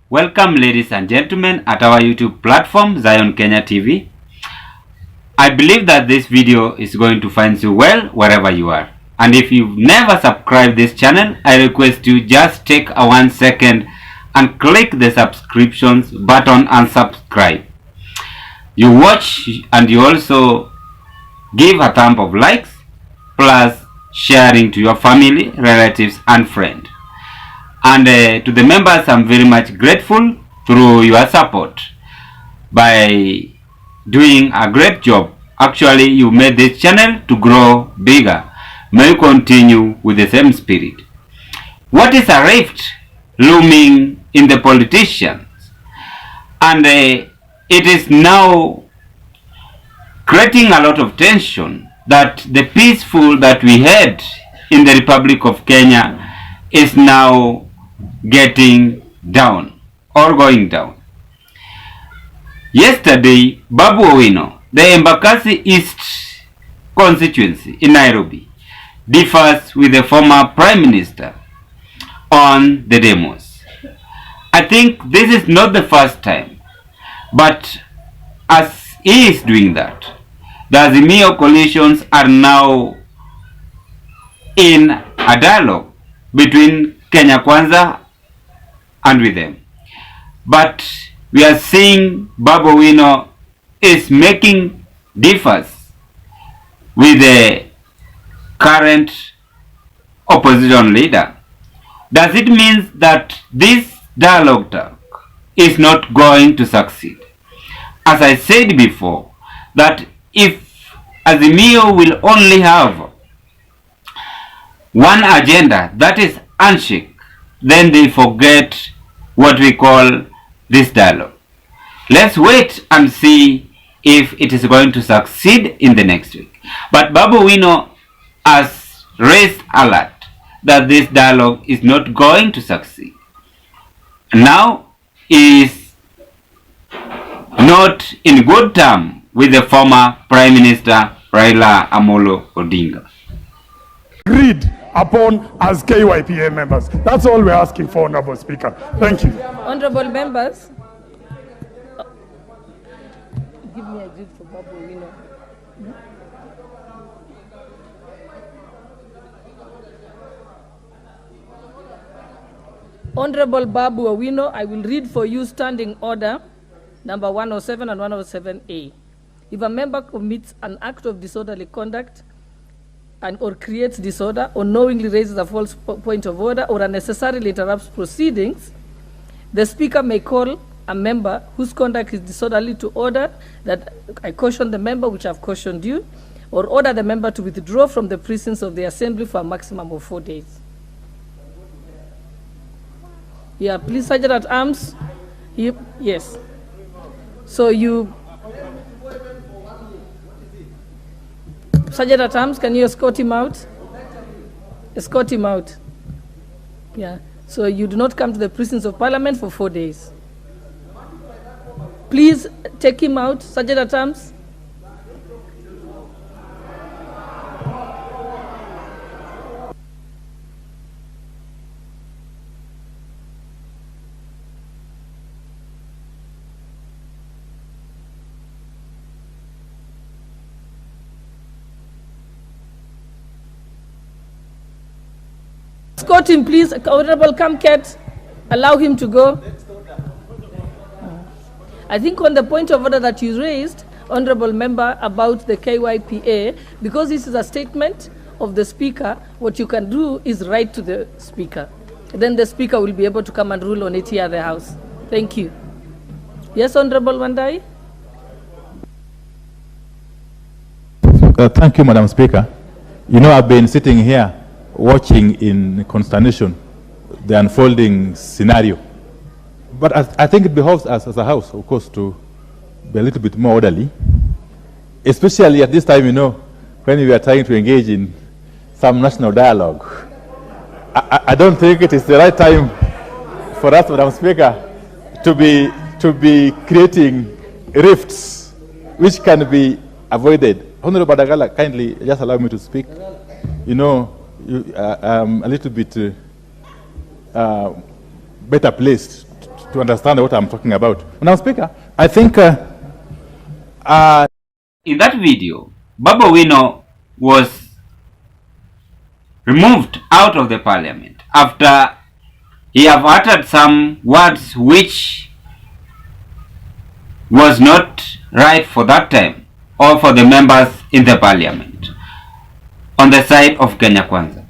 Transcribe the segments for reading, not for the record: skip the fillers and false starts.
Welcome, ladies and gentlemen, at our YouTube platform, Zion Kenya TV. I believe that this video is going to find you well wherever you are. And if you've never subscribed this channel, I request you just take a 1 second and click the subscriptions button and subscribe. You watch and you also give a thumb of likes, plus sharing to your family, relatives and friends. And to the members, I'm very much grateful through your support by doing a great job. Actually, you made this channel to grow bigger. May you continue with the same spirit. What is a rift looming in the politicians? And it is now creating a lot of tension that the peaceful that we had in the Republic of Kenya is now getting down or going down. Yesterday, Babu Owino, the Embakasi East constituency in Nairobi, differs with the former Prime Minister on the demos. I think this is not the first time, but as he is doing that, the Azimio coalitions are now in a dialogue between Kenya Kwanza and with them. But we are seeing Babu Owino is making differs with the current opposition leader. Does it mean that this dialogue talk is not going to succeed? As I said before, that if Azimio will only have one agenda, that is handshake, then they forget what we call this dialogue. Let's wait and see if it is going to succeed in the next week. But Babu Owino has raised alert that this dialogue is not going to succeed. Now he is not in good term with the former Prime Minister Raila Amolo Odinga. Agreed upon as KYPA members. That's all we're asking for, Honorable Speaker. Thank you. Honorable members, give me a gift for Babu Owino. Honorable Babu Owino, I will read for you standing order number 107 and 107A. If a member commits an act of disorderly conduct or creates disorder, or knowingly raises a false point of order, or unnecessarily interrupts proceedings, the Speaker may call a member whose conduct is disorderly to order that I caution the member, which I've cautioned you, or order the member to withdraw from the precincts of the Assembly for a maximum of 4 days. Yeah, please, Sergeant at Arms. Yes. So you... Sergeant at Arms, can you escort him out? Escort him out. Yeah. So you do not come to the precincts of Parliament for 4 days. Please take him out, Sergeant at Arms. Escort him, please. Honorable Kamket, allow him to go. I think on the point of order that you raised, Honorable Member, about the KYPA, because this is a statement of the Speaker, what you can do is write to the Speaker. Then the Speaker will be able to come and rule on it here at the House. Thank you. Yes, Honorable Wandai? Thank you, Madam Speaker. You know, I've been sitting here watching in consternation the unfolding scenario. But I think it behoves us as a House, of course, to be a little bit more orderly, especially at this time, you know, when we are trying to engage in some national dialogue. I don't think it is the right time for us, Madam Speaker, to be creating rifts which can be avoided. Honorable Badagala, kindly just allow me to speak. You know, a little bit better placed to understand what I'm talking about. Now, Speaker, I think in that video, Babu Owino was removed out of the parliament after he have uttered some words which was not right for that time or for the members in the parliament on the side of Kenya Kwanza.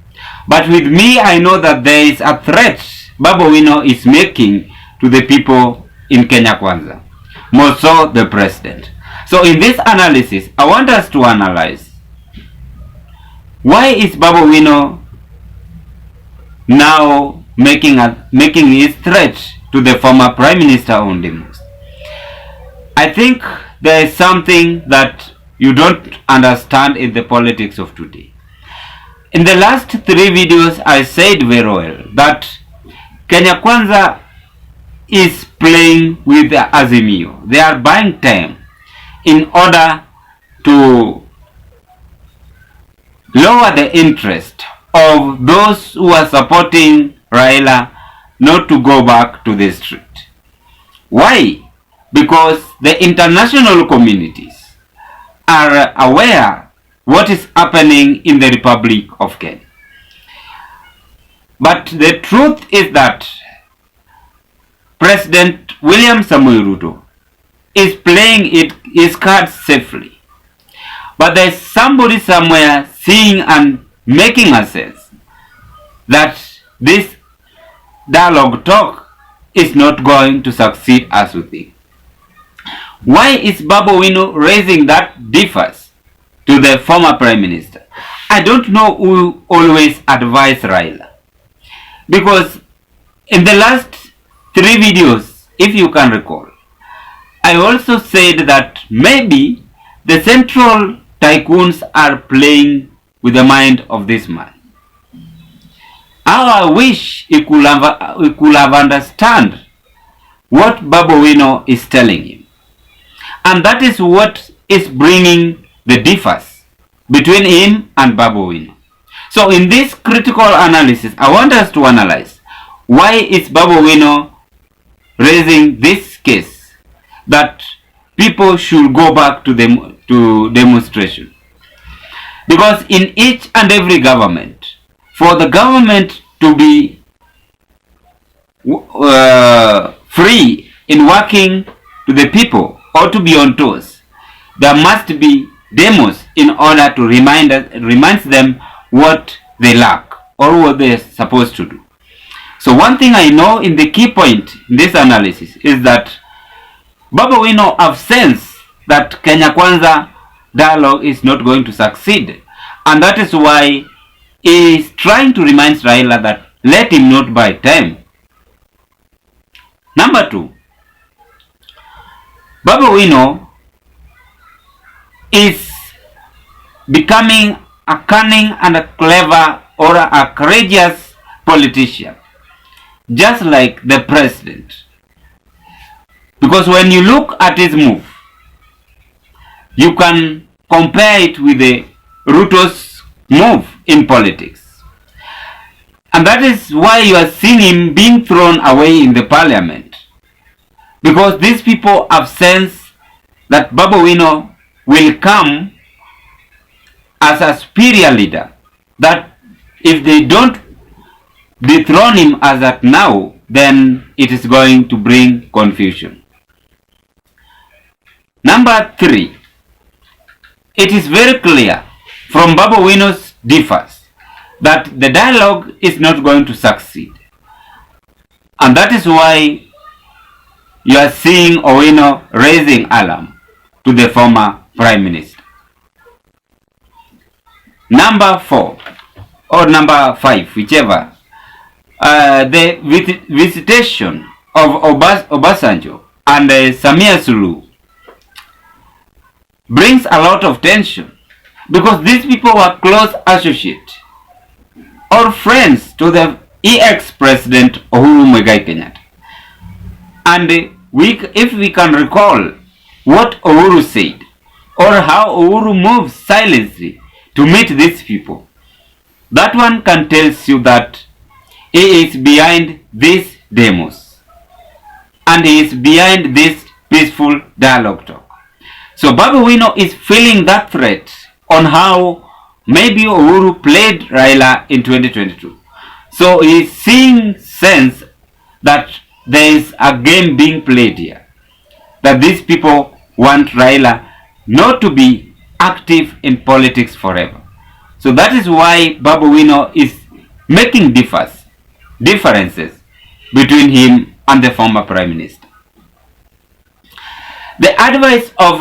But with me, I know that there is a threat Babu Owino is making to the people in Kenya Kwanza, more so the president. So in this analysis, I want us to analyze, why is Babu Owino now making his threat to the former Prime Minister on the most? I think there is something that you don't understand in the politics of today. In the last 3 videos, I said very well that Kenya Kwanza is playing with the Azimio. They are buying time in order to lower the interest of those who are supporting Raila not to go back to the street. Why? Because the international communities are aware what is happening in the Republic of Kenya. But the truth is that President William Samoei Ruto is playing his cards safely. But there is somebody somewhere seeing and making a sense that this dialogue talk is not going to succeed as we think. Why is Babu Owino raising that differs to the former Prime Minister? I don't know who always advised Raila. Because in the last 3 videos, if you can recall, I also said that maybe the central tycoons are playing with the mind of this man. How I wish he could have understand what Babu Owino is telling him. And that is what is bringing the difference between him and Babu Owino. So in this critical analysis, I want us to analyze, why is Babu Owino raising this case that people should go back to demonstration? Because in each and every government, for the government to be free in working to the people or to be on toes, there must be demos in order to remind them what they lack or what they're supposed to do. So one thing I know in the key point in this analysis is that Babu Owino have sensed that Kenya Kwanza dialogue is not going to succeed, and that is why he is trying to remind Raila that let him not buy time. Number 2, Babu Owino is becoming a cunning and a clever or a courageous politician, just like the president. Because when you look at his move, you can compare it with the Ruto's move in politics. And that is why you are seeing him being thrown away in the parliament. Because these people have sensed that Babu Owino will come as a superior leader, that if they don't dethrone him as at now, then it is going to bring confusion. Number 3, it is very clear from Babu Owino's differs that the dialogue is not going to succeed. And that is why you are seeing Owino raising alarm to the former Prime Minister. Number 4 or number 5, whichever, the visitation of Obasanjo and Samia Suluhu brings a lot of tension, because these people were close associates or friends to the ex-president Uhuru Muigai Kenyatta. And if we can recall what Uhuru said, or how Uhuru moved silently to meet these people, that one can tell you that he is behind these demos. and he is behind this peaceful dialogue talk. So Babu Owino is feeling that threat on how maybe Uhuru played Raila in 2022. So he is seeing sense that there is a game being played here, that these people want Raila not to be active in politics forever. So that is why Babu Owino is making differences between him and the former Prime Minister. The advice of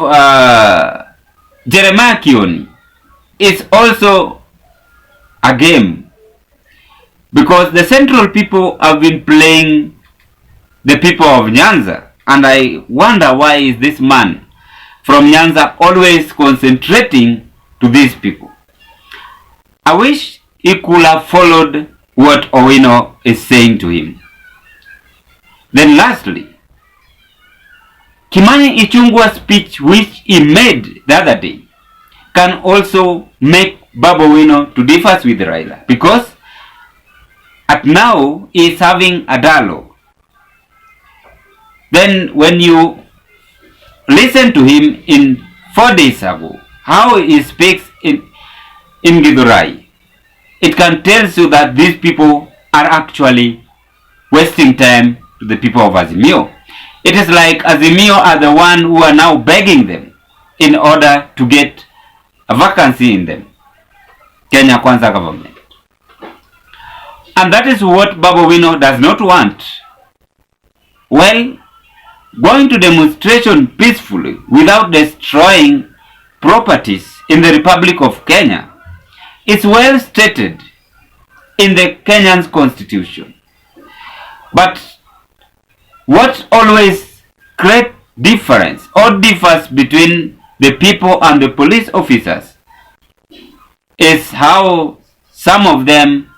Jeremiah Kioni is also a game, because the central people have been playing the people of Nyanza, and I wonder why is this man from Nyanza always concentrating to these people. I wish he could have followed what Owino is saying to him. Then lastly, Kimani Ichung'wah's speech which he made the other day can also make Babu Owino to differ with Raila, because at now he is having a dialogue. Then when you listen to him in 4 days ago, how he speaks in Githurai, it can tell you that these people are actually wasting time to the people of Azimio. It is like Azimio are the one who are now begging them in order to get a vacancy in them, Kenya Kwanza government. And that is what Babu Owino does not want. Well, going to demonstration peacefully without destroying properties in the Republic of Kenya is well stated in the Kenyan's constitution. But what always creates difference or differs between the people and the police officers is how some of them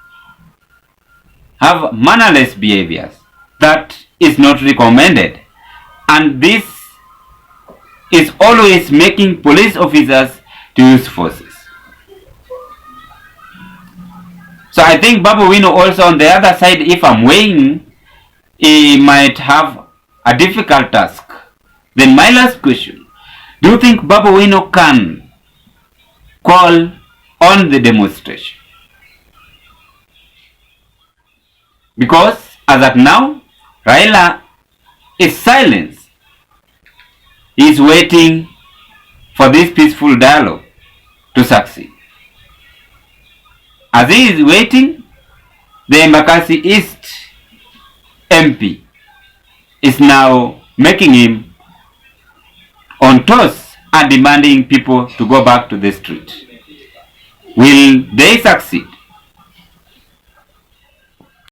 have mannerless behaviors that is not recommended, and this is always making police officers to use forces. So I think Babu Owino also on the other side, if I'm weighing, he might have a difficult task. Then my last question, do you think Babu Owino can call on the demonstration? Because as at now, Raila is silent. He is waiting for this peaceful dialogue to succeed. As he is waiting, the Embakasi East MP is now making him on toes and demanding people to go back to the street. Will they succeed?